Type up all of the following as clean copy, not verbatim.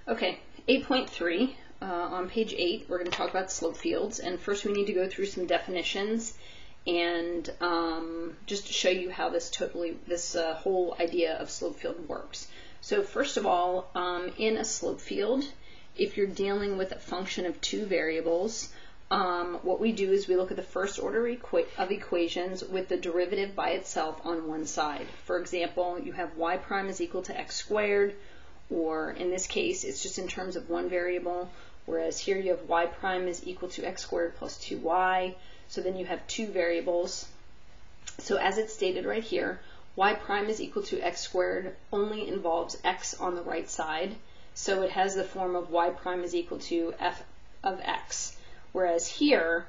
Okay, 8.3, on page 8, we're going to talk about slope fields, and first we need to go through some definitions and just to show you how this whole idea of slope field works. So first of all, in a slope field, if you're dealing with a function of two variables, what we do is we look at the first order of equations with the derivative by itself on one side. For example, you have y prime is equal to x squared, or in this case, it's just in terms of one variable, whereas here you have y prime is equal to x squared plus 2y. So then you have two variables. So as it's stated right here, y prime is equal to x squared only involves x on the right side. So it has the form of y prime is equal to f of x. Whereas here,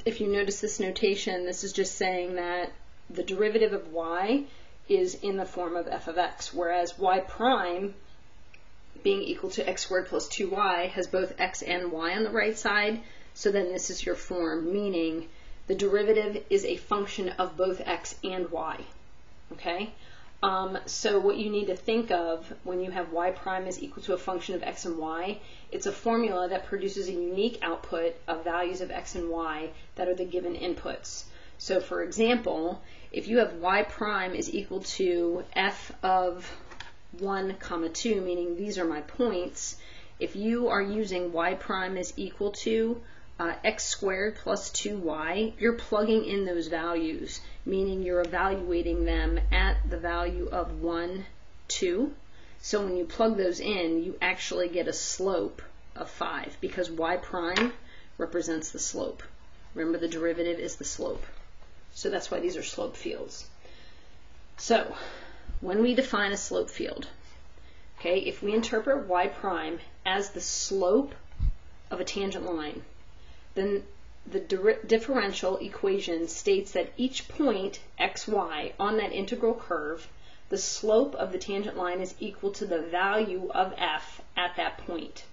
if you notice this notation, this is just saying that the derivative of y is in the form of f of x, whereas y prime being equal to x squared plus 2y has both x and y on the right side. So then this is your form, meaning the derivative is a function of both x and y. Okay? So what you need to think of when you have y prime is equal to a function of x and y, it's a formula that produces a unique output of values of x and y that are the given inputs. So for example, if you have y prime is equal to f of 1, 2, meaning these are my points, if you are using y prime is equal to x squared plus 2y, you're plugging in those values, meaning you're evaluating them at the value of 1, 2. So when you plug those in, you actually get a slope of 5 because y prime represents the slope. Remember, the derivative is the slope. So that's why these are slope fields. So when we define a slope field, okay, if we interpret y prime as the slope of a tangent line, then the differential equation states that each point xy on that integral curve, the slope of the tangent line is equal to the value of f at that point.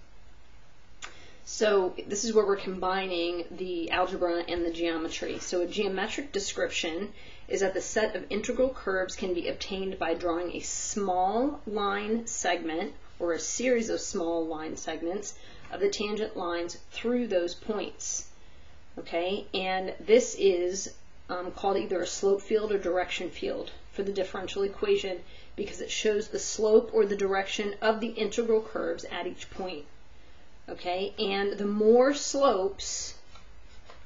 So this is where we're combining the algebra and the geometry. So a geometric description is that the set of integral curves can be obtained by drawing a small line segment or a series of small line segments of the tangent lines through those points. Okay, and this is called either a slope field or direction field for the differential equation because it shows the slope or the direction of the integral curves at each point. Okay, and the more slopes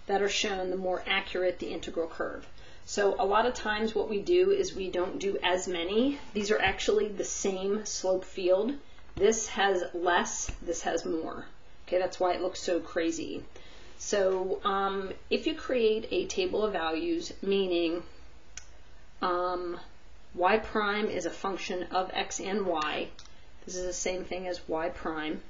that are shown, the more accurate the integral curve. So a lot of times what we do is we don't do as many. These are actually the same slope field. This has less, this has more. Okay, that's why it looks so crazy. So if you create a table of values, meaning y prime is a function of x and y, this is the same thing as y prime.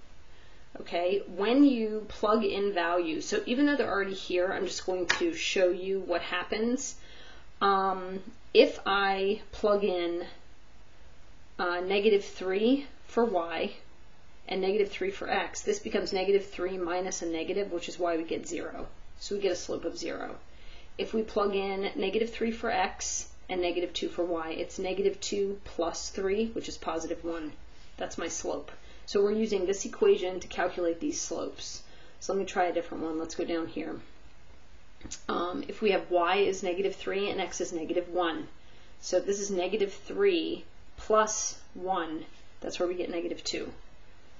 Okay, when you plug in values, so even though they're already here, I'm just going to show you what happens. If I plug in -3 for y and -3 for x, this becomes -3 minus a negative, which is why we get 0. So we get a slope of 0. If we plug in -3 for x and -2 for y, it's -2 plus 3, which is +1. That's my slope. So we're using this equation to calculate these slopes. So let me try a different one. Let's go down here. If we have y is -3 and x is -1. So this is -3 plus 1. That's where we get -2.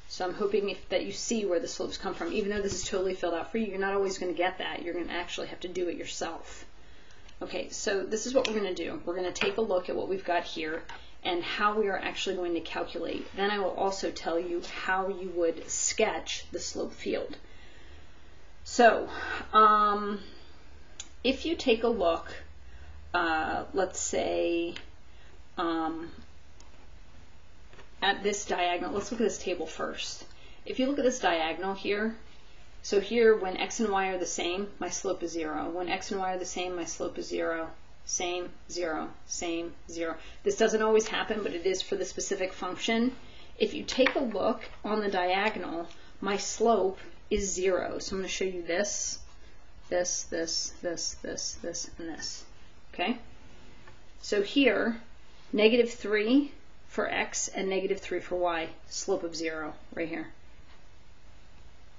So I'm hoping that you see where the slopes come from. Even though this is totally filled out for you, you're not always going to get that. You're going to actually have to do it yourself. Okay, so this is what we're going to do. We're going to take a look at what we've got here and how we are actually going to calculate. Then I will also tell you how you would sketch the slope field. So if you take a look, let's say at this diagonal, let's look at this table first. If you look at this diagonal here, so here when x and y are the same, my slope is 0. When x and y are the same, my slope is 0. Same, 0, same, 0. This doesn't always happen, but it is for the specific function. If you take a look on the diagonal, my slope is 0. So I'm going to show you this, this, and this. Okay? So here, -3 for x and negative 3 for y. Slope of 0 right here.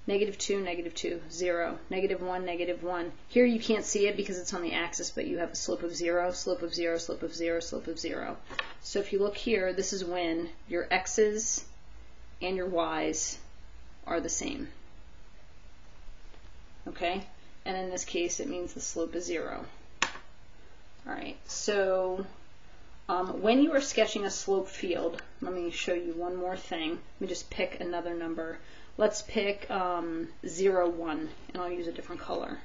Negative 2, negative 2, 0, negative 1, negative 1. Here you can't see it because it's on the axis, but you have a slope of 0, slope of 0, slope of 0, slope of 0. So if you look here, this is when your x's and your y's are the same. Okay? And in this case, it means the slope is 0. All right, so when you are sketching a slope field, let me show you one more thing. Let me just pick another number. Let's pick 0, 1, and I'll use a different color.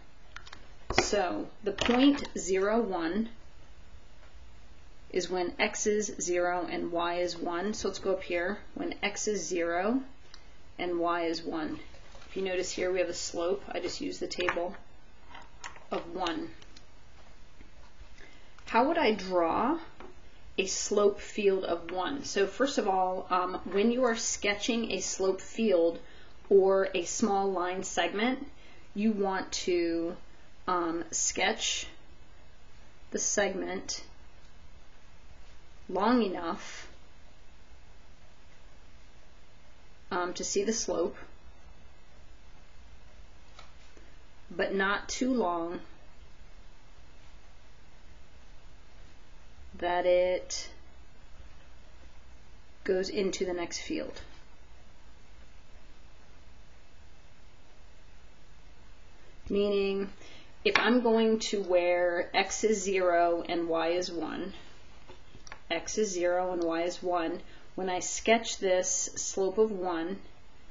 So the point 0, 1 is when x is 0 and y is 1. So let's go up here. When x is 0 and y is 1. If you notice here, we have a slope. I just used the table of 1. How would I draw a slope field of 1? So first of all, when you are sketching a slope field or a small line segment, you want to sketch the segment long enough to see the slope, but not too long that it goes into the next field. Meaning, if I'm going to where x is 0 and y is 1, x is 0 and y is 1, when I sketch this slope of 1,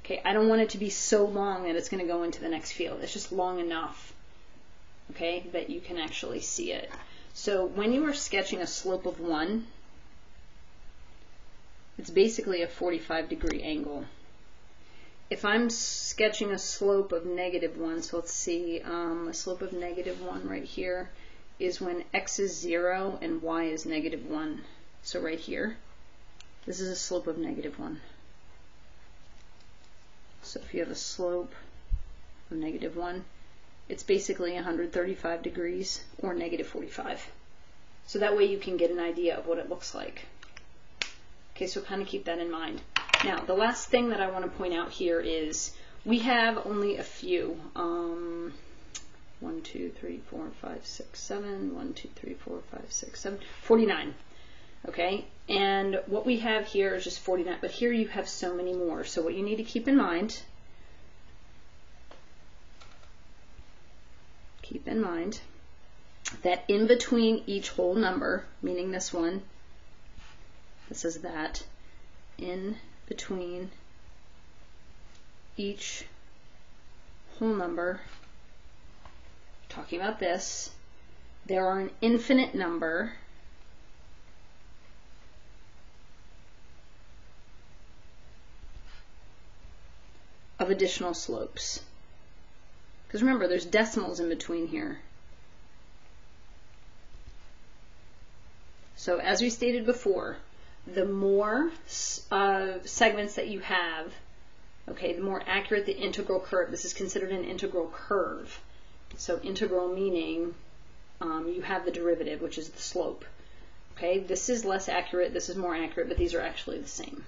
okay, I don't want it to be so long that it's going to go into the next field. It's just long enough, okay, that you can actually see it. So when you are sketching a slope of 1, it's basically a 45-degree angle. If I'm sketching a slope of negative 1, so let's see, a slope of negative 1 right here is when x is 0 and y is negative 1. So right here, this is a slope of negative 1. So if you have a slope of negative 1, it's basically 135 degrees or negative 45. So that way you can get an idea of what it looks like. Okay, so kind of keep that in mind. Now, the last thing that I want to point out here is we have only a few. 1, 2, 3, 4, 5, 6, 7. 1, 2, 3, 4, 5, 6, 7. 49. Okay, and what we have here is just 49, but here you have so many more. So what you need to keep in mind, that in between each whole number, meaning this one, this is that, in between each whole number, talking about this, there are an infinite number of additional slopes. Because remember, there's decimals in between here. So as we stated before, the more segments that you have, okay, the more accurate the integral curve. This is considered an integral curve. So integral meaning you have the derivative, which is the slope. Okay, this is less accurate, this is more accurate, but these are actually the same.